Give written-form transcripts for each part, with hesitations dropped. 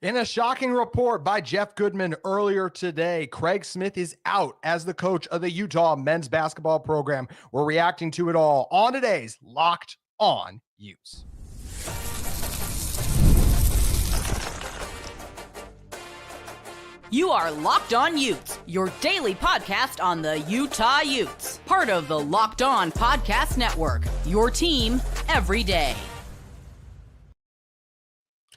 In a shocking report by Jeff Goodman earlier today, Craig Smith is out as the coach of the Utah men's basketball program. We're reacting to it all on today's Locked On Utes. You are Locked On Utes, your daily podcast on the Utah Utes. Part of the Locked On Podcast Network, your team every day.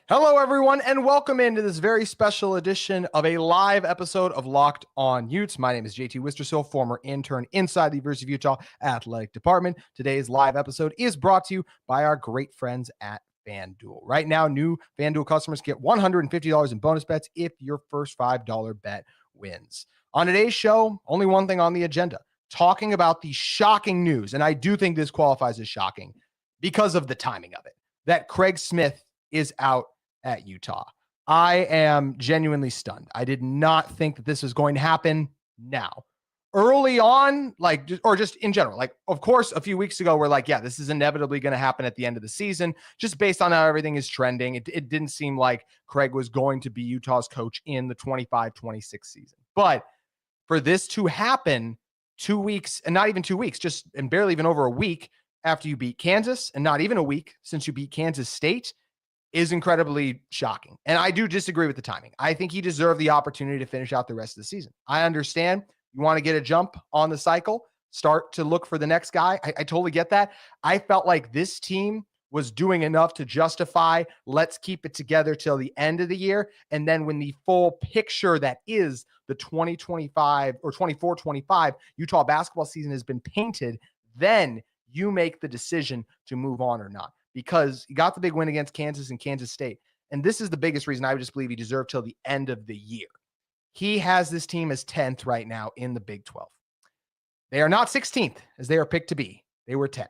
Hello, everyone, and welcome into this very special edition of a live episode of Locked On Utes. My name is JT Wistersill, former intern inside the University of Utah Athletic Department. Today's live episode is brought to you by our great friends at FanDuel. Right now, new FanDuel customers get $150 in bonus bets if your first $5 bet wins. On today's show, only one thing on the agenda, talking about the shocking news, and I do think this qualifies as shocking because of the timing of it, that Craig Smith is out at Utah. I am genuinely stunned. I did not think that this was going to happen now. Early on, or just in general, of course, a few weeks ago, we're like, yeah, this is inevitably going to happen at the end of the season, just based on how everything is trending. It didn't seem like Craig was going to be Utah's coach in the 25-26 season. But for this to happen 2 weeks, and not even 2 weeks, and barely even over a week after you beat Kansas, and not even a week since you beat Kansas State, is incredibly shocking. And I do disagree with the timing. I think he deserved the opportunity to finish out the rest of the season. I understand you want to get a jump on the cycle, start to look for the next guy. I totally get that. I felt like this team was doing enough to justify, let's keep it together till the end of the year. And then when the full picture that is the 2025 or 24-25 Utah basketball season has been painted, then you make the decision to move on or not. Because he got the big win against Kansas and Kansas State. And this is the biggest reason I would just believe he deserved till the end of the year. He has this team as 10th right now in the Big 12. They are not 16th as they are picked to be. They were 10th.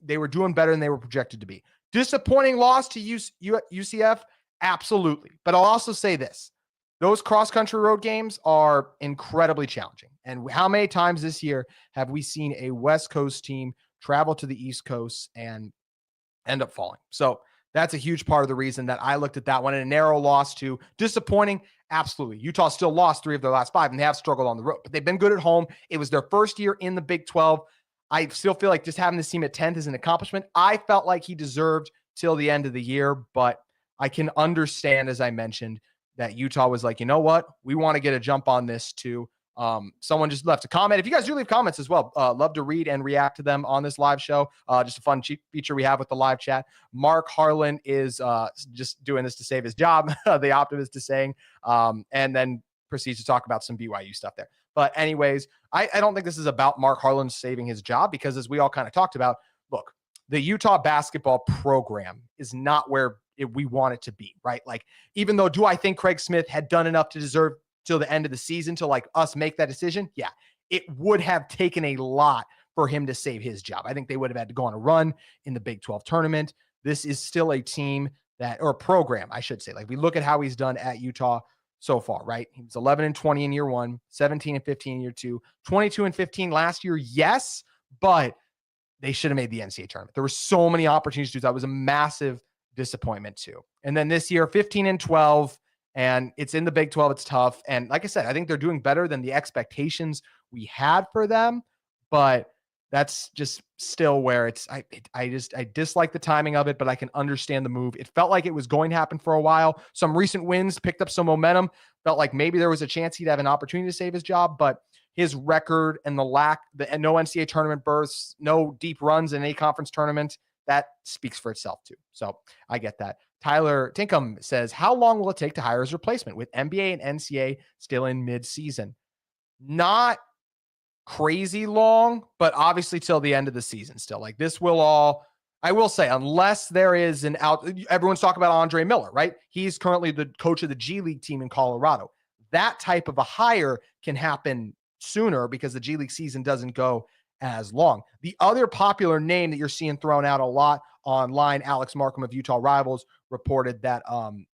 They were doing better than they were projected to be. Disappointing loss to UCF? Absolutely. But I'll also say this. Those cross-country road games are incredibly challenging. And how many times this year have we seen a West Coast team travel to the East Coast and end up falling? So that's a huge part of the reason that I looked at that one. And a narrow loss to disappointing. Absolutely. Utah still lost 3 of their last 5 and they have struggled on the road, but they've been good at home. It was their first year in the Big 12. I still feel like just having this team at 10th is an accomplishment. I felt like he deserved till the end of the year, but I can understand, as I mentioned, that Utah was like, you know what? We want to get a jump on this too. Someone just left a comment. If you guys do leave comments as well, love to read and react to them on this live show. Just a fun feature we have with the live chat. Mark Harlan is just doing this to save his job. The optimist is saying, and then proceeds to talk about some BYU stuff there. But anyways, I don't think this is about Mark Harlan saving his job, because as we all kind of talked about, look, the Utah basketball program is not where we want it to be, right? Like, even though, do I think Craig Smith had done enough to deserve till the end of the season to us make that decision? Yeah, it would have taken a lot for him to save his job. I think they would have had to go on a run in the Big 12 tournament. This is still a team or a program, I should say. We look at how he's done at Utah so far, right? He was 11-20 in year 1, 17-15 in year 2, 22-15 last year. Yes, but they should have made the NCAA tournament. There were so many opportunities to do that. It was a massive disappointment too. And then this year, 15-12. And it's in the Big 12. It's tough. And like I said, I think they're doing better than the expectations we had for them. But that's just still where I dislike the timing of it, but I can understand the move. It felt like it was going to happen for a while. Some recent wins picked up some momentum. Felt like maybe there was a chance he'd have an opportunity to save his job, but his record and no NCAA tournament berths, no deep runs in any conference tournament, that speaks for itself too. So I get that. Tyler Tinkham says, how long will it take to hire his replacement with NBA and NCAA still in mid-season? Not crazy long, but obviously till the end of the season still. This will all, I will say, unless there is everyone's talking about Andre Miller, right? He's currently the coach of the G League team in Colorado. That type of a hire can happen sooner because the G League season doesn't go as long. The other popular name that you're seeing thrown out a lot online, Alex Markham of Utah Rivals reported that,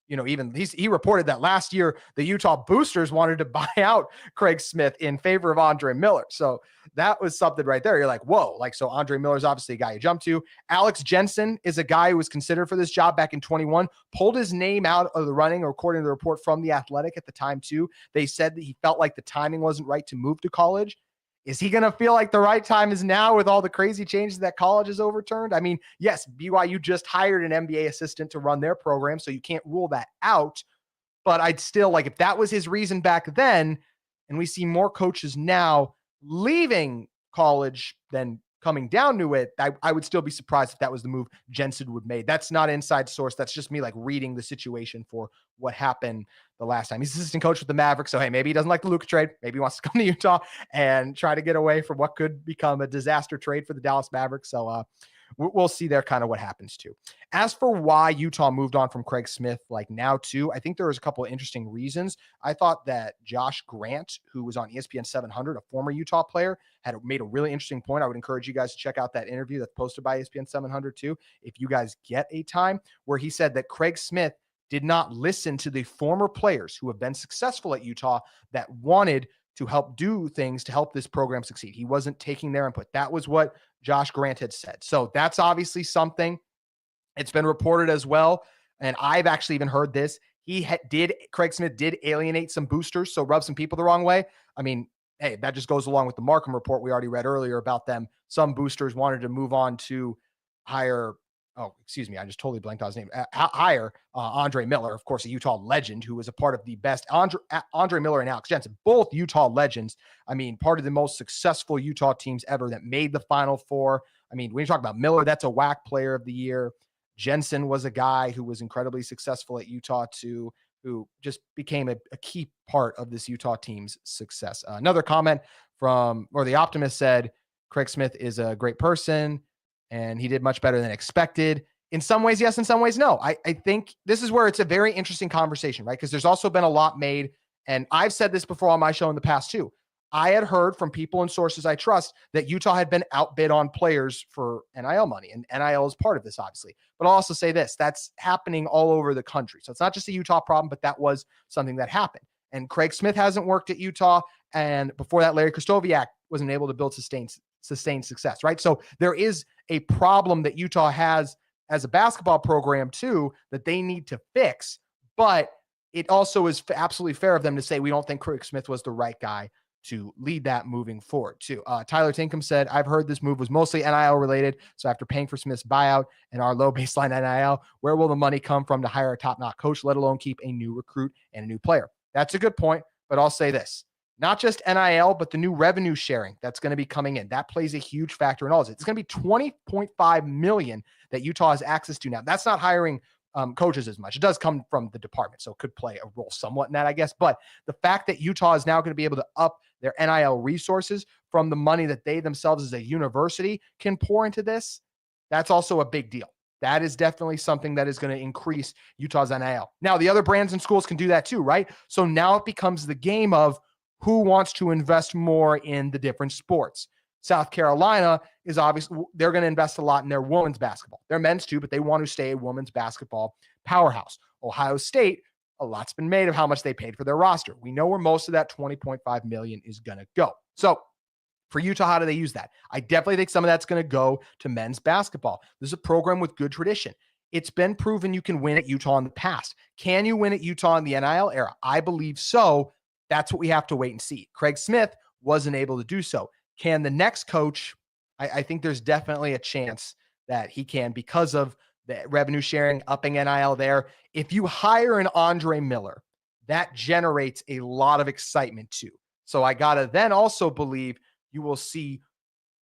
he reported that last year the Utah Boosters wanted to buy out Craig Smith in favor of Andre Miller. So that was something right there. You're like, whoa, like, so Andre Miller is obviously a guy you jump to. Alex Jensen is a guy who was considered for this job back in 21, pulled his name out of the running, according to the report from The Athletic at the time too. They said that he felt like the timing wasn't right to move to college. Is he going to feel like the right time is now with all the crazy changes that college has overturned? I mean, yes, BYU just hired an MBA assistant to run their program, so you can't rule that out. But I'd still, like, if that was his reason back then, and we see more coaches now leaving college than coming down to it, I would still be surprised if that was the move Jensen would make. That's not inside source. That's just me, like, reading the situation for what happened the last time. He's assistant coach with the Mavericks, so hey, maybe he doesn't like the Luka trade. Maybe he wants to come to Utah and try to get away from what could become a disaster trade for the Dallas Mavericks. So we'll see there kind of what happens too. As for why Utah moved on from Craig Smith, like now too, I think there was a couple of interesting reasons. I thought that Josh Grant, who was on ESPN 700, a former Utah player, had made a really interesting point. I would encourage you guys to check out that interview that's posted by ESPN 700 too, if you guys get a time, where he said that Craig Smith did not listen to the former players who have been successful at Utah that wanted to help do things to help this program succeed. He wasn't taking their input. That was what Josh Grant had said. So that's obviously something. It's been reported as well, and I've actually even heard this. Craig Smith did alienate some boosters, so rub some people the wrong way. I mean, hey, that just goes along with the Markham report we already read earlier about them. Some boosters wanted to move on to hire, I just totally blanked out his name. Hire Andre Miller, of course, a Utah legend who was a part of the best. Andre Miller and Alex Jensen, both Utah legends. I mean, part of the most successful Utah teams ever that made the Final Four. I mean, when you talk about Miller, that's a WAC player of the year. Jensen was a guy who was incredibly successful at Utah too, who just became a key part of this Utah team's success. Another comment The Optimist said, Craig Smith is a great person and he did much better than expected. In some ways, yes. In some ways, no. I think this is where it's a very interesting conversation, right? Because there's also been a lot made, and I've said this before on my show in the past too. I had heard from people and sources I trust that Utah had been outbid on players for NIL money, and NIL is part of this, obviously. But I'll also say this, that's happening all over the country. So it's not just a Utah problem, but that was something that happened. And Craig Smith hasn't worked at Utah, and before that, Larry Krystkowiak wasn't able to build sustained success, right? So there is a problem that Utah has as a basketball program too that they need to fix, but it also is absolutely fair of them to say we don't think Craig Smith was the right guy to lead that moving forward too. Tyler Tinkham said, I've heard this move was mostly NIL related. So after paying for Smith's buyout and our low baseline NIL, where will the money come from to hire a top-notch coach, let alone keep a new recruit and a new player? That's a good point, but I'll say this. Not just NIL, but the new revenue sharing that's going to be coming in. That plays a huge factor in all of it. It's going to be $20.5 million that Utah has access to now. That's not hiring coaches as much. It does come from the department, so it could play a role somewhat in that, I guess. But the fact that Utah is now going to be able to up their NIL resources from the money that they themselves as a university can pour into this, that's also a big deal. That is definitely something that is going to increase Utah's NIL. Now, the other brands and schools can do that too, right? So now it becomes the game of who wants to invest more in the different sports. South Carolina is obviously, they're going to invest a lot in their women's basketball. Their men's too, but they want to stay a women's basketball powerhouse. Ohio State, a lot's been made of how much they paid for their roster. We know where most of that $20.5 million is going to go. So for Utah, how do they use that? I definitely think some of that's going to go to men's basketball. This is a program with good tradition. It's been proven you can win at Utah in the past. Can you win at Utah in the NIL era? I believe so. That's what we have to wait and see. Craig Smith wasn't able to do so. Can the next coach? I think there's definitely a chance that he can because of the revenue sharing, upping NIL there. If you hire an Andre Miller, that generates a lot of excitement too. So I got to then also believe you will see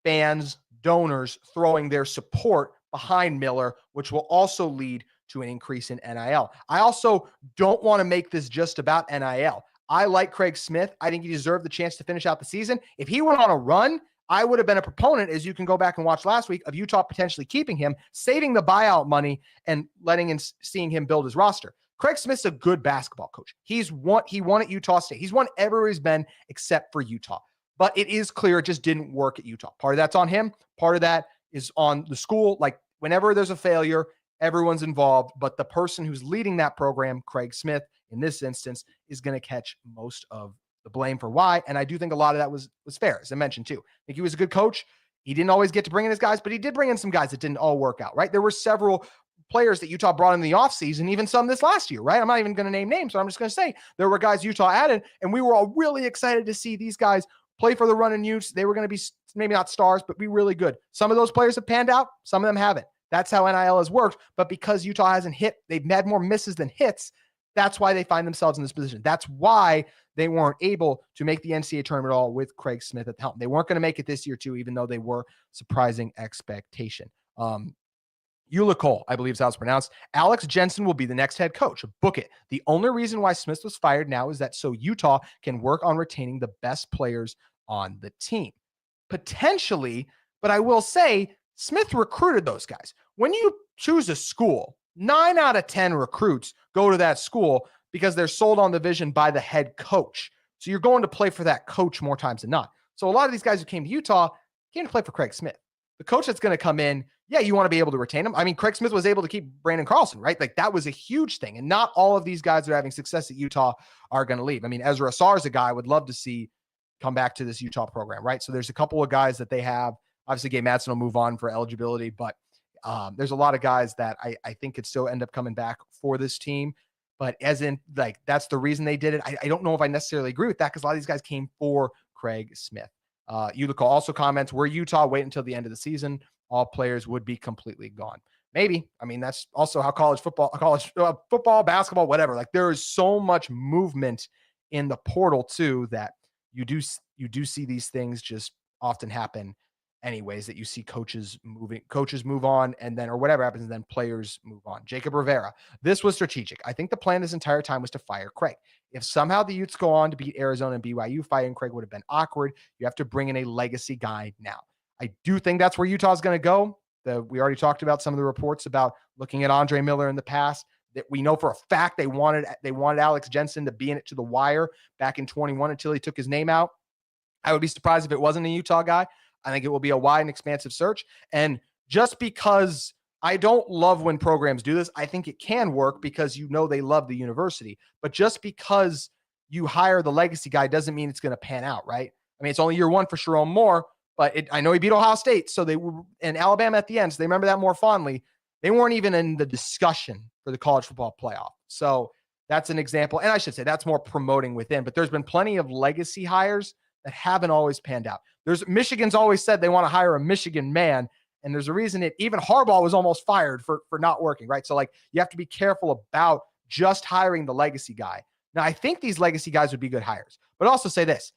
fans, donors throwing their support behind Miller, which will also lead to an increase in NIL. I also don't want to make this just about NIL. I like Craig Smith. I think he deserved the chance to finish out the season. If he went on a run, I would have been a proponent, as you can go back and watch last week, of Utah potentially keeping him, saving the buyout money, and seeing him build his roster. Craig Smith's a good basketball coach. He won at Utah State. He's won everywhere he's been except for Utah. but it is clear it just didn't work at Utah. Part of that's on him. Part of that is on the school. Like whenever there's a failure, everyone's involved, but the person who's leading that program, Craig Smith, in this instance, is going to catch most of the blame for why. And I do think a lot of that was fair, as I mentioned too. I think he was a good coach. He didn't always get to bring in his guys, but he did bring in some guys that didn't all work out, right? There were several players that Utah brought in the offseason, even some this last year, right? I'm not even going to name names, but I'm just going to say there were guys Utah added, and we were all really excited to see these guys play for the Runnin' Utes. They were going to be maybe not stars, but be really good. Some of those players have panned out. Some of them haven't. That's how NIL has worked. But because Utah hasn't hit, they've had more misses than hits. That's why they find themselves in this position. That's why they weren't able to make the NCAA tournament at all with Craig Smith at the helm. They weren't going to make it this year too, even though they were surprising expectation. Ulicole, I believe is how it's pronounced. Alex Jensen will be the next head coach. Book it. The only reason why Smith was fired now is that so Utah can work on retaining the best players on the team. Potentially, but I will say Smith recruited those guys. When you choose a school, 9 out of 10 recruits go to that school because they're sold on the vision by the head coach. So you're going to play for that coach more times than not. So a lot of these guys who came to Utah came to play for Craig Smith. The coach that's going to come in, yeah, you want to be able to retain him. I mean, Craig Smith was able to keep Brandon Carlson, right? Like that was a huge thing. And not all of these guys that are having success at Utah are going to leave. I mean, Ezra Asar is a guy I would love to see come back to this Utah program, right? So there's a couple of guys that they have. Obviously, Gabe Madsen will move on for eligibility, but there's a lot of guys that I think could still end up coming back for this team. But as in, like, that's the reason they did it. I don't know if I necessarily agree with that because a lot of these guys came for Craig Smith. Ulico also comments, were Utah wait until the end of the season, all players would be completely gone. Maybe. I mean, that's also how college football, basketball, whatever. Like there is so much movement in the portal too that you do see these things just often happen anyways, that you see coaches move on and then, or whatever happens, and then players move on. Jacob Rivera, this was strategic. I think the plan this entire time was to fire Craig. If somehow the Utes go on to beat Arizona and BYU, firing Craig would have been awkward. You have to bring in a legacy guy now. I do think that's where Utah's going to go. We already talked about some of the reports about looking at Andre Miller in the past, that we know for a fact they wanted Alex Jensen to be in it to the wire back in 21 until he took his name out. I would be surprised if it wasn't a Utah guy. I think it will be a wide and expansive search. And just because I don't love when programs do this, I think it can work because you know they love the university. But just because you hire the legacy guy doesn't mean it's going to pan out, right? I mean, it's only year one for Sharon Moore, but I know he beat Ohio State, so they were in Alabama at the end, so they remember that more fondly. They weren't even in the discussion for the college football playoff. So that's an example. And I should say that's more promoting within, but there's been plenty of legacy hires that haven't always panned out. Michigan's always said they want to hire a Michigan man, and there's a reason even Harbaugh was almost fired for not working, right? So like you have to be careful about just hiring the legacy guy. Now, I think these legacy guys would be good hires, but also say this.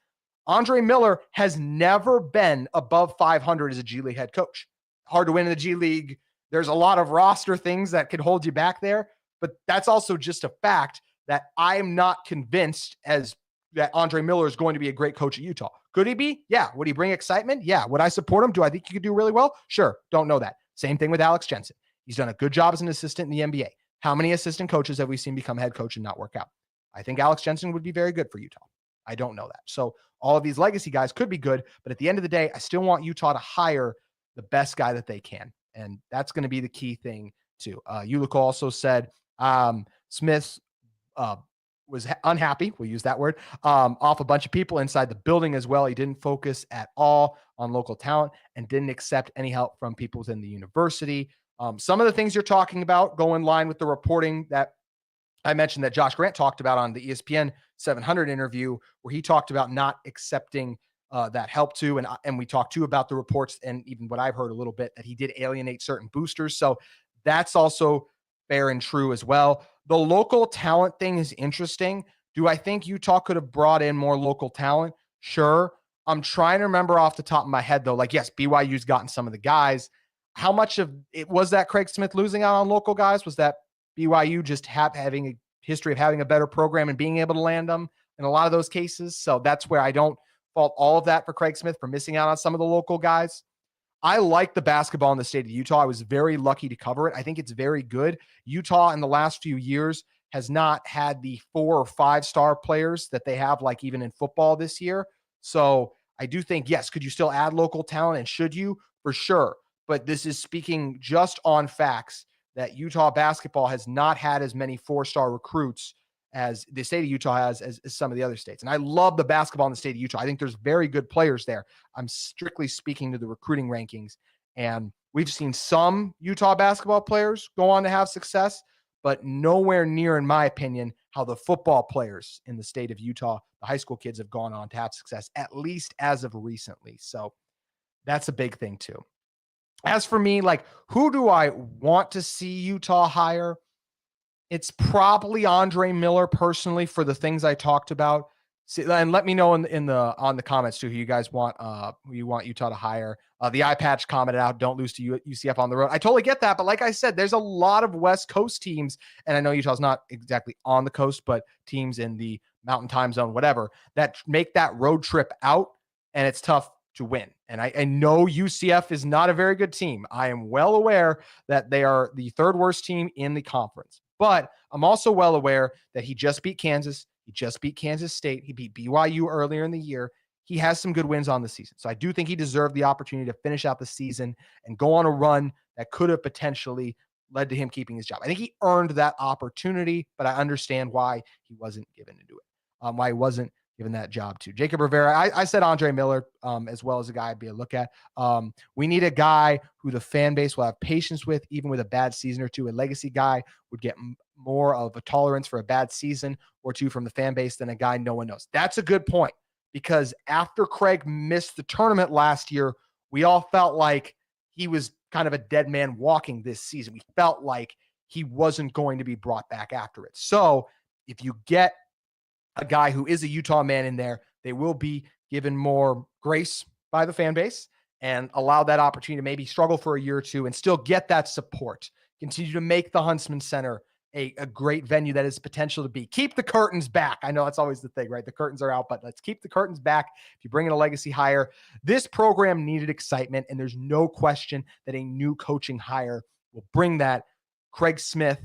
Andre Miller has never been above 500 as a G League head coach. Hard to win in the G League. There's a lot of roster things that could hold you back there, but that's also just a fact that I'm not convinced that Andre Miller is going to be a great coach at Utah. Could he be? Yeah. Would he bring excitement? Yeah. Would I support him? Do I think he could do really well? Sure. Don't know that. Same thing with Alex Jensen. He's done a good job as an assistant in the NBA. How many assistant coaches have we seen become head coach and not work out? I think Alex Jensen would be very good for Utah. I don't know that. So all of these legacy guys could be good, but at the end of the day, I still want Utah to hire the best guy that they can. And that's going to be the key thing too. Ulico also said Smith was unhappy, we'll use that word, off a bunch of people inside the building as well. He didn't focus at all on local talent and didn't accept any help from people within the university. Some of the things you're talking about go in line with the reporting that I mentioned that Josh Grant talked about on the ESPN 700 interview, where he talked about not accepting that help too. And we talked too about the reports and even what I've heard a little bit that he did alienate certain boosters. So that's also fair and true as well. The local talent thing is interesting. Do I think Utah could have brought in more local talent? Sure. I'm trying to remember off the top of my head though, like, yes, BYU's gotten some of the guys. How much of it was that Craig Smith losing out on local guys? Was that BYU just having a history of having a better program and being able to land them in a lot of those cases? So that's where I don't fault all of that for Craig Smith for missing out on some of the local guys. I like the basketball in the state of Utah. I was very lucky to cover it. I think it's very good. Utah in the last few years has not had the 4 or 5 star players that they have, like even in football this year. So I do think, yes, could you still add local talent, and should you? For sure. But this is speaking just on facts that Utah basketball has not had as many 4-star recruits as the state of Utah has as some of the other states. And I love the basketball in the state of Utah. I think there's very good players there. I'm strictly speaking to the recruiting rankings. And we've seen some Utah basketball players go on to have success, but nowhere near, in my opinion, how the football players in the state of Utah, the high school kids, have gone on to have success, at least as of recently. So that's a big thing too. As for me, like, who do I want to see Utah hire? It's probably Andre Miller personally, for the things I talked about. And let me know on the comments too who you guys want, who you want Utah to hire. The eye patch commented out, don't lose to UCF on the road. I totally get that, but like I said, there's a lot of West Coast teams, and I know Utah's not exactly on the coast, but teams in the Mountain Time Zone, whatever, that make that road trip out, and it's tough to win. And I know UCF is not a very good team. I am well aware that they are the third worst team in the conference, but I'm also well aware that he just beat Kansas. He just beat Kansas State. He beat BYU earlier in the year. He has some good wins on the season. So I do think he deserved the opportunity to finish out the season and go on a run that could have potentially led to him keeping his job. I think he earned that opportunity, but I understand why he wasn't given to do it. Why he wasn't given that job to Jacob Rivera. I said Andre Miller as well as a guy I'd be a look at. We need a guy who the fan base will have patience with, even with a bad season or two. A legacy guy would get more of a tolerance for a bad season or two from the fan base than a guy no one knows. That's a good point, because after Craig missed the tournament last year, we all felt like he was kind of a dead man walking this season. We felt like he wasn't going to be brought back after it. So if you get a guy who is a Utah man in there, they will be given more grace by the fan base and allow that opportunity to maybe struggle for a year or two and still get that support. Continue to make the Huntsman Center a great venue that has potential to be. Keep the curtains back. I know that's always the thing, right? The curtains are out, but let's keep the curtains back. If you bring in a legacy hire, this program needed excitement, and there's no question that a new coaching hire will bring that. Craig Smith,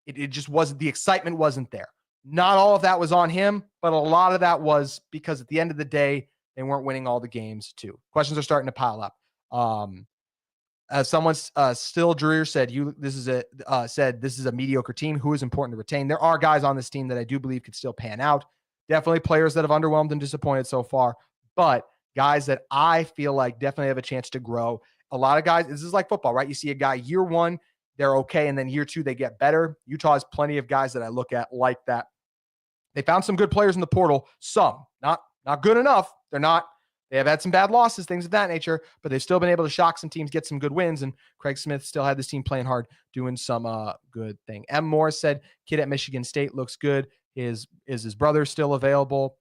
it just wasn't, the excitement wasn't there. Not all of that was on him, but a lot of that was because at the end of the day, they weren't winning all the games too. Questions are starting to pile up. Someone's Still Dreer said, this is a mediocre team. Who is important to retain? There are guys on this team that I do believe could still pan out. Definitely players that have underwhelmed and disappointed so far, but guys that I feel like definitely have a chance to grow. A lot of guys, this is like football, right? You see a guy year one, they're okay, and then year two, they get better. Utah has plenty of guys that I look at like that. They found some good players in the portal. Some, not good enough. They have had some bad losses, things of that nature, but they've still been able to shock some teams, get some good wins, and Craig Smith still had this team playing hard, doing some good thing. M. Morris said, kid at Michigan State looks good. Is his brother still available?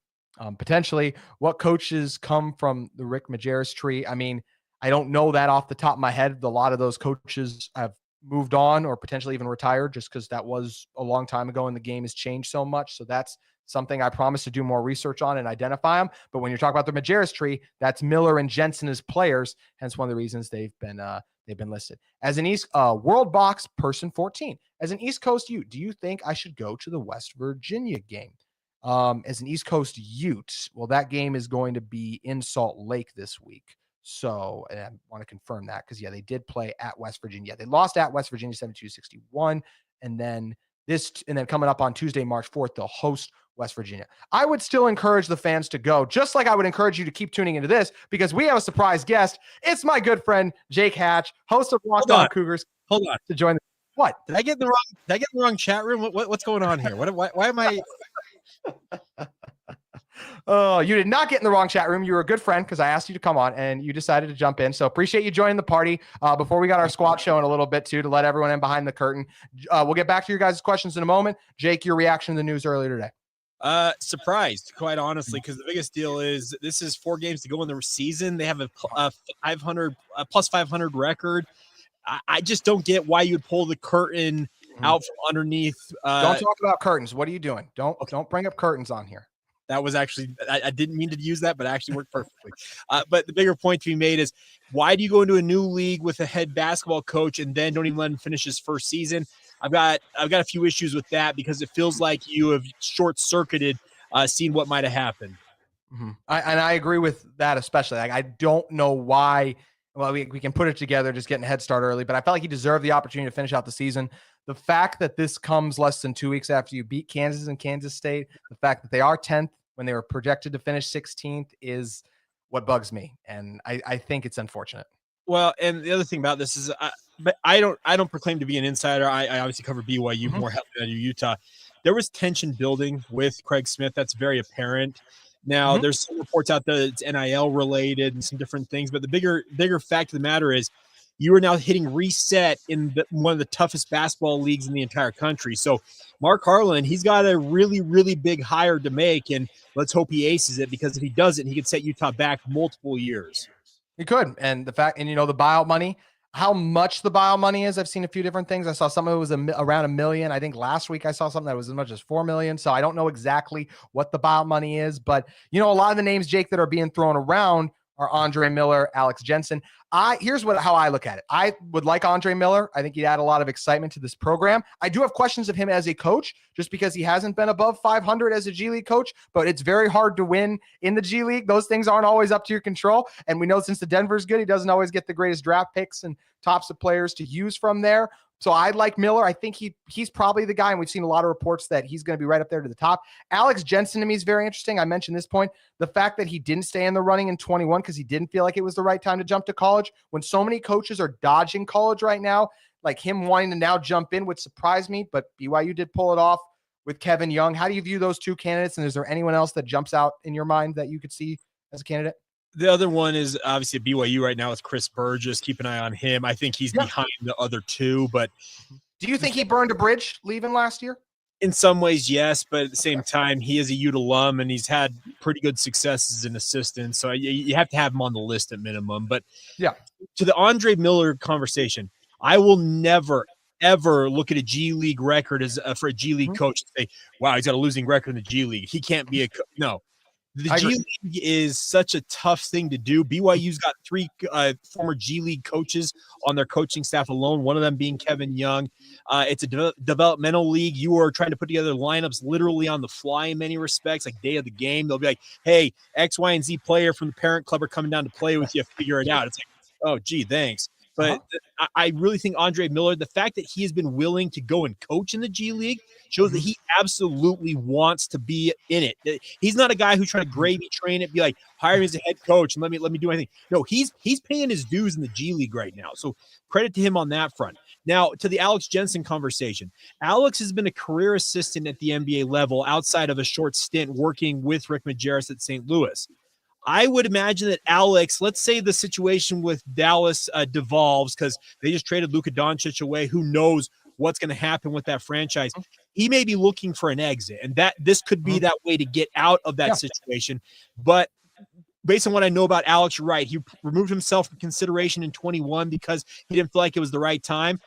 Potentially. What coaches come from the Rick Majerus tree? I mean, I don't know that off the top of my head. A lot of those coaches have moved on or potentially even retired, just because that was a long time ago and the game has changed so much. So that's something I promise to do more research on and identify them. But when you're talking about the Majerus tree, that's Miller and Jensen as players. Hence one of the reasons they've been listed. As an World Box Person 14, as an East Coast Ute, do you think I should go to the West Virginia game? As an East Coast Ute, well, that game is going to be in Salt Lake this week. So I want to confirm that because, yeah, they did play at West Virginia. They lost at West Virginia 72-61. And then coming up on Tuesday, March 4th, they'll host West Virginia. I would still encourage the fans to go, just like I would encourage you to keep tuning into this, because we have a surprise guest. It's my good friend, Jake Hatch, host of Locked On Cougars. Hold on. To join what? Did I get in the wrong chat room? What's going on here? Why am I? Oh, you did not get in the wrong chat room. You were a good friend because I asked you to come on and you decided to jump in. So appreciate you joining the party. Before we got our squad show in a little bit too, to let everyone in behind the curtain. We'll get back to your guys' questions in a moment. Jake, your reaction to the news earlier today? Surprised, quite honestly, because the biggest deal is this is 4 games to go in the season. They have a plus 500 record. I just don't get why you'd pull the curtain out from underneath. Don't talk about curtains. What are you doing? Don't bring up curtains on here. That was actually, I didn't mean to use that, but it actually worked perfectly. But the bigger point to be made is, why do you go into a new league with a head basketball coach and then don't even let him finish his first season? I've got a few issues with that, because it feels like you have short-circuited seeing what might have happened. I agree with that, especially. Like, I don't know why. Well, we can put it together, just getting a head start early, but I felt like he deserved the opportunity to finish out the season. The fact that this comes less than 2 weeks after you beat Kansas and Kansas State, the fact that they are 10th when they were projected to finish 16th is what bugs me. And I think it's unfortunate. Well, and the other thing about this is, but I don't proclaim to be an insider. I obviously cover BYU more heavily than I do Utah. There was tension building with Craig Smith. That's very apparent. Now, there's some reports out there that it's NIL related and some different things, but the bigger fact of the matter is you are now hitting reset in one of the toughest basketball leagues in the entire country. So Mark Harlan, he's got a really, really big hire to make, and let's hope he aces it, because if he doesn't, he could set Utah back multiple years. He could. And the fact, and the buyout money, how much the buyout money is, I've seen a few different things. I saw some of it was around $1 million. I think last week I saw something that was as much as $4 million. So I don't know exactly what the buyout money is, but a lot of the names, Jake, that are being thrown around are Andre Miller, Alex Jensen. Here's how I look at it. I would like Andre Miller. I think he'd add a lot of excitement to this program. I do have questions of him as a coach, just because he hasn't been above 500 as a G League coach, but it's very hard to win in the G League. Those things aren't always up to your control. And we know since the Denver's good, he doesn't always get the greatest draft picks and tops of players to use from there. So I like Miller. I think he's probably the guy, and we've seen a lot of reports that he's going to be right up there to the top. Alex Jensen to me is very interesting. I mentioned this point, the fact that he didn't stay in the running in 21 because he didn't feel like it was the right time to jump to college. When so many coaches are dodging college right now, like him wanting to now jump in would surprise me, but BYU did pull it off with Kevin Young. How do you view those two candidates, and is there anyone else that jumps out in your mind that you could see as a candidate? The other one is obviously at BYU right now with Chris Burgess. Keep an eye on him. I think he's behind the other two, but do you think he burned a bridge leaving last year? In some ways, yes, but at the same time, he is a Ute alum, and he's had pretty good success as an assistant, so you have to have him on the list at minimum. But to the Andre Miller conversation, I will never, ever look at a G League record as for a G League coach and say, wow, he's got a losing record in the G League. He can't be no. The G League is such a tough thing to do. BYU's got 3 former G League coaches on their coaching staff alone, one of them being Kevin Young. It's a developmental league. You are trying to put together lineups literally on the fly in many respects, like day of the game. They'll be like, hey, X, Y, and Z player from the parent club are coming down to play with you. Figure it out. It's like, oh, gee, thanks. But I really think Andre Miller, the fact that he has been willing to go and coach in the G League shows that he absolutely wants to be in it. He's not a guy who's trying to gravy train it, be like, hire me as a head coach and let me do anything. No, he's paying his dues in the G League right now. So credit to him on that front. Now, to the Alex Jensen conversation, Alex has been a career assistant at the NBA level outside of a short stint working with Rick Majerus at St. Louis. I would imagine that Alex, let's say the situation with Dallas devolves because they just traded Luka Doncic away. Who knows what's going to happen with that franchise? He may be looking for an exit, and that this could be that way to get out of that situation. But based on what I know about Alex, you're right. He removed himself from consideration in 21 because he didn't feel like it was the right time.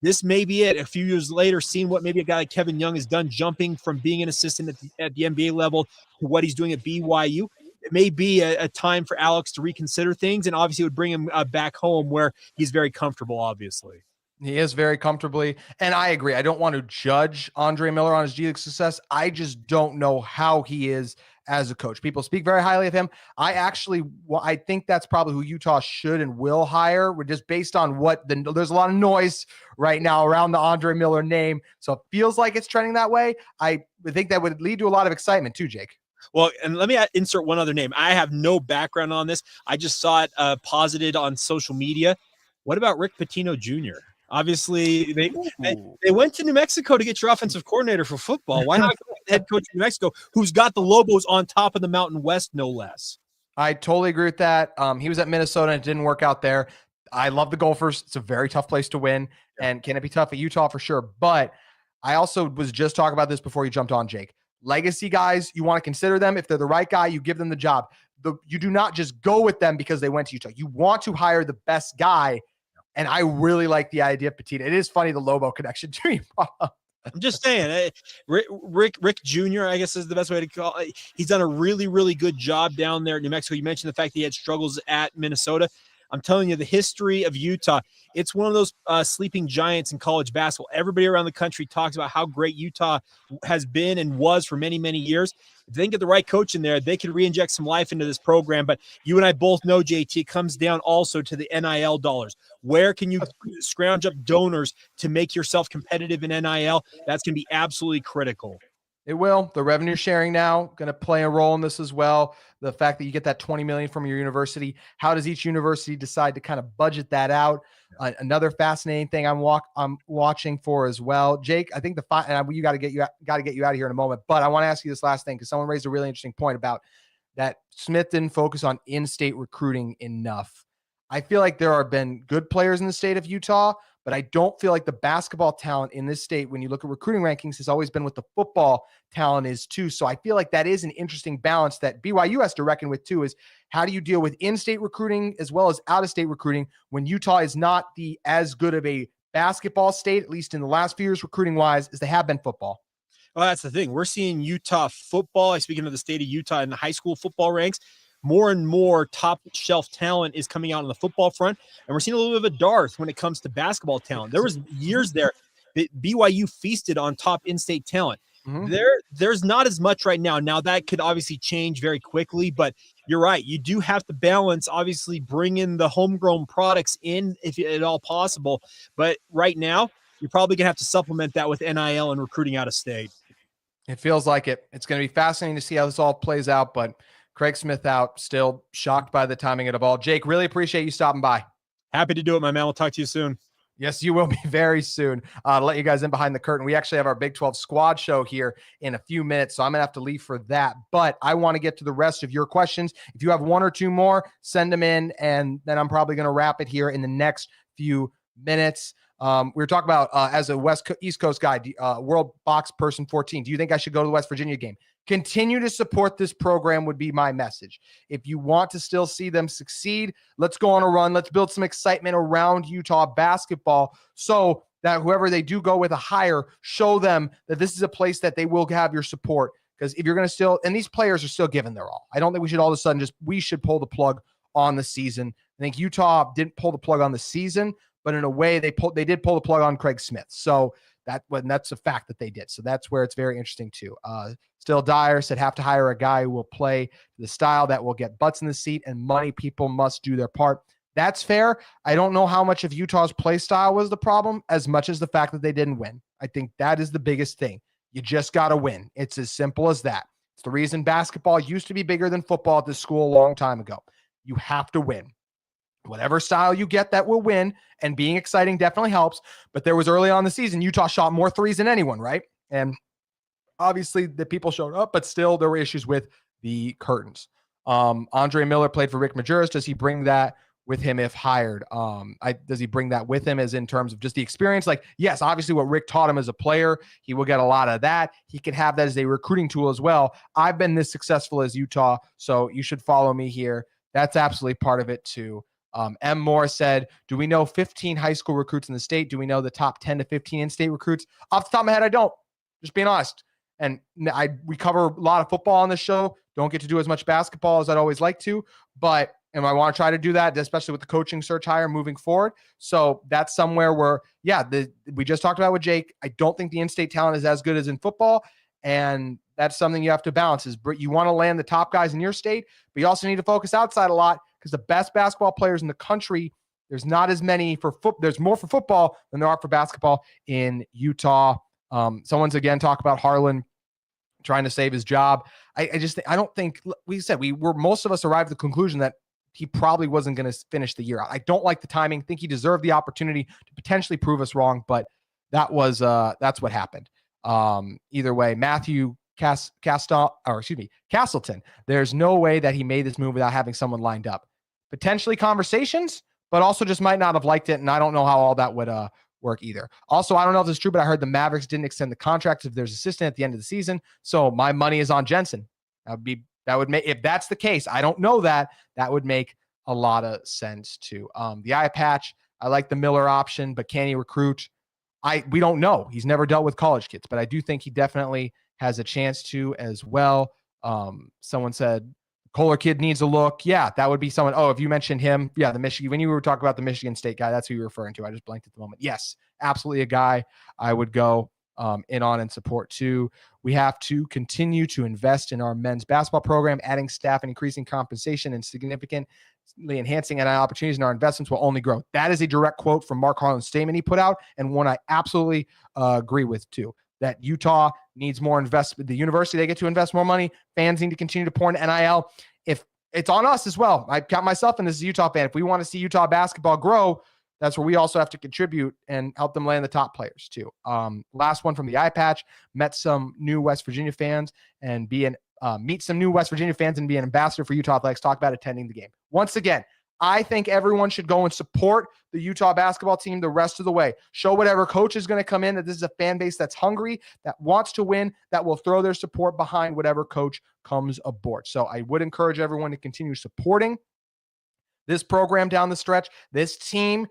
This may be it. A few years later, seeing what maybe a guy like Kevin Young has done, jumping from being an assistant at the NBA level to what he's doing at BYU. It may be a time for Alex to reconsider things, and obviously it would bring him back home where he's very comfortable, obviously. He is very comfortably, and I agree. I don't want to judge Andre Miller on his G League success. I just don't know how he is as a coach. People speak very highly of him. I think that's probably who Utah should and will hire. We're just based on there's a lot of noise right now around the Andre Miller name, so it feels like it's trending that way. I think that would lead to a lot of excitement too, Jake. Well, and let me insert one other name. I have no background on this. I just saw it posited on social media. What about Rick Pitino Jr.? Obviously, they went to New Mexico to get your offensive coordinator for football. Why not go head coach of New Mexico, who's got the Lobos on top of the Mountain West, no less? I totally agree with that. He was at Minnesota and it didn't work out there. I love the Gophers. It's a very tough place to win. And can it be tough at Utah? For sure. But I also was just talking about this before you jumped on, Jake. Legacy guys, you want to consider them. If they're the right guy, you give them the job. You do not just go with them because they went to Utah. You want to hire the best guy. And I really like the idea of Pitino. It is funny, the Lobo connection too. I'm just saying, Rick Jr., I guess is the best way to call it. He's done a really, really good job down there in New Mexico. You mentioned the fact that he had struggles at Minnesota. I'm telling you, the history of Utah, it's one of those sleeping giants in college basketball. Everybody around the country talks about how great Utah has been and was for many, many years. If they can get the right coach in there, they could re-inject some life into this program. But you and I both know, JT, it comes down also to the NIL dollars. Where can you scrounge up donors to make yourself competitive in NIL? That's going to be absolutely critical. It will. The revenue sharing now going to play a role in this as well. The fact that you get that 20 million from your university. How does each university decide to kind of budget that out? Another fascinating thing I'm watching for as well. Jake, I think you got to get you out of here in a moment, but I want to ask you this last thing because someone raised a really interesting point about that Smith didn't focus on in-state recruiting enough. I feel like there have been good players in the state of Utah, but I don't feel like the basketball talent in this state, when you look at recruiting rankings, has always been what the football talent is too. So I feel like that is an interesting balance that BYU has to reckon with too, is how do you deal with in-state recruiting as well as out-of-state recruiting when Utah is not as good of a basketball state, at least in the last few years recruiting-wise, as they have been football. Well, that's the thing. We're seeing Utah football, speaking of the state of Utah, in the high school football ranks, more and more top shelf talent is coming out on the football front. And we're seeing a little bit of a dearth when it comes to basketball talent. There was years there that BYU feasted on top in-state talent. Mm-hmm. There's not as much right now. Now that could obviously change very quickly, but you're right. You do have to balance, obviously bring in the homegrown products in if at all possible. But right now, you're probably going to have to supplement that with NIL and recruiting out of state. It feels like it. It's going to be fascinating to see how this all plays out, but Craig Smith out, still shocked by the timing of it all. Jake, really appreciate you stopping by. Happy to do it, my man. We'll talk to you soon. Yes, you will be very soon. To let you guys in behind the curtain, we actually have our Big 12 squad show here in a few minutes, so I'm going to have to leave for that. But I want to get to the rest of your questions. If you have one or two more, send them in, and then I'm probably going to wrap it here in the next few minutes. We were talking about, as a East Coast guy, World Box Person 14, do you think I should go to the West Virginia game? Continue to support this program would be my message. If you want to still see them succeed, let's go on a run. Let's build some excitement around Utah basketball so that whoever they do go with a hire, show them that this is a place that they will have your support. Because if you're going to still, and these players are still giving their all. I don't think we should all of a sudden we should pull the plug on the season. I think Utah didn't pull the plug on the season, but in a way they did pull the plug on Craig Smith. So that's a fact that they did. So that's where it's very interesting too. Still Dyer said have to hire a guy who will play the style that will get butts in the seat and money. People must do their part. That's fair. I don't know how much of Utah's play style was the problem as much as the fact that they didn't win. I think that is the biggest thing. You just got to win. It's as simple as that. It's the reason basketball used to be bigger than football at this school a long time ago. You have to win. Whatever style you get that will win, and being exciting definitely helps. But there was early on in the season, Utah shot more threes than anyone, right? And obviously the people showed up, but still there were issues with the curtains. Andre Miller played for Rick Majerus. Does he bring that with him if hired? Does he bring that with him as in terms of just the experience? Like, yes, obviously what Rick taught him as a player, he will get a lot of that. He can have that as a recruiting tool as well. I've been this successful as Utah, so you should follow me here. That's absolutely part of it too. M. Moore said, do we know 15 high school recruits in the state? Do we know the top 10 to 15 in-state recruits? Off the top of my head, I don't. Just being honest. And we cover a lot of football on this show. Don't get to do as much basketball as I'd always like to. But I want to try to do that, especially with the coaching search hire moving forward. So that's somewhere where, we just talked about with Jake. I don't think the in-state talent is as good as in football. And that's something you have to balance is you want to land the top guys in your state, but you also need to focus outside a lot. Because the best basketball players in the country, there's not as many there's more for football than there are for basketball in Utah. Someone's again talk about Harlan trying to save his job. I don't think most of us arrived at the conclusion that he probably wasn't going to finish the year out. I don't like the timing. Think he deserved the opportunity to potentially prove us wrong, but that's what happened. Either way, Matthew Castleton, there's no way that he made this move without having someone lined up. Potentially conversations, but also just might not have liked it, and I don't know how all that would work either. Also, I don't know if this is true, but I heard the Mavericks didn't extend the contract if there's assistant at the end of the season, so my money is on Jensen. That would make, if that's the case, I don't know that would make a lot of sense too. The eye patch, I like the Miller option, but can he recruit? We don't know. He's never dealt with college kids, but I do think he definitely has a chance to as well. Someone said Kohler kid needs a look. Yeah, that would be someone. Oh, if you mentioned him, yeah, the Michigan, when you were talking about the Michigan State guy, that's who you're referring to. I just blanked at the moment. Yes, absolutely a guy I would go in on and support too. We have to continue to invest in our men's basketball program, adding staff and increasing compensation and significantly enhancing NIL opportunities, and our investments will only grow. That is a direct quote from Mark Harlan's statement he put out, and one I absolutely agree with too. That Utah needs more investment. The university, they get to invest more money. Fans need to continue to pour in NIL. If it's on us as well, I count myself in as a Utah fan. If we want to see Utah basketball grow, that's where we also have to contribute and help them land the top players too. Last one from the eye patch, met some new West Virginia fans and meet some new West Virginia fans and be an ambassador for Utah Athletics. Talk about attending the game. Once again, I think everyone should go and support the Utah basketball team the rest of the way. Show whatever coach is going to come in that this is a fan base that's hungry, that wants to win, that will throw their support behind whatever coach comes aboard. So I would encourage everyone to continue supporting this program down the stretch. This team,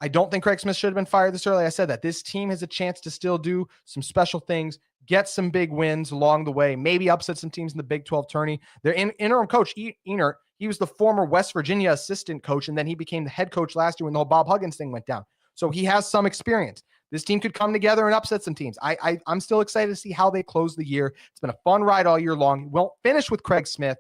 I don't think Craig Smith should have been fired this early. I said that this team has a chance to still do some special things, get some big wins along the way, maybe upset some teams in the Big 12 tourney. Their interim coach, Enert, he was the former West Virginia assistant coach, and then he became the head coach last year when the whole Bob Huggins thing went down. So he has some experience. This team could come together and upset some teams. I'm still excited to see how they close the year. It's been a fun ride all year long. We'll finish with Craig Smith,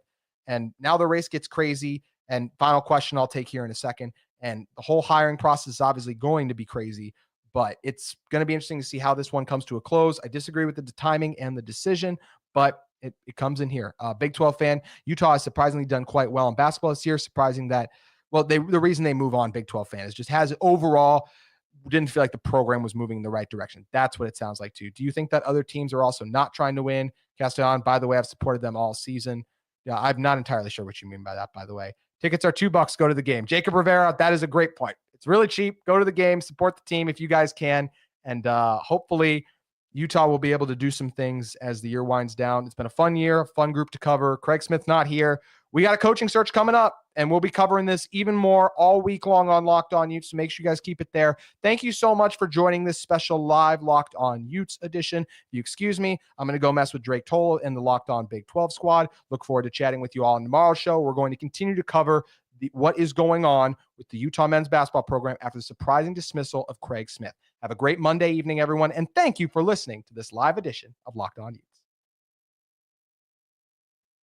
and now the race gets crazy. And final question I'll take here in a second. And the whole hiring process is obviously going to be crazy, but it's going to be interesting to see how this one comes to a close. I disagree with the timing and the decision, but it comes in here. Big 12 fan, Utah has surprisingly done quite well in basketball this year. Surprising that, well, the reason they move on, Big 12 fan, is just has overall didn't feel like the program was moving in the right direction. That's what it sounds like too. Do you think that other teams are also not trying to win? Castellon, by the way, I've supported them all season. Yeah, I'm not entirely sure what you mean by that, by the way. Tickets are $2. Go to the game. Jacob Rivera, that is a great point. It's really cheap. Go to the game, support the team if you guys can. And hopefully Utah will be able to do some things as the year winds down. It's been a fun year, a fun group to cover. Craig Smith not here. We got a coaching search coming up, and we'll be covering this even more all week long on Locked On Utes, so make sure you guys keep it there. Thank you so much for joining this special live Locked On Utes edition. If you excuse me, I'm going to go mess with Drake Toll and the Locked On Big 12 squad. Look forward to chatting with you all on tomorrow's show. We're going to continue to cover what is going on with the Utah men's basketball program after the surprising dismissal of Craig Smith. Have a great Monday evening, everyone, and thank you for listening to this live edition of Locked On Utes.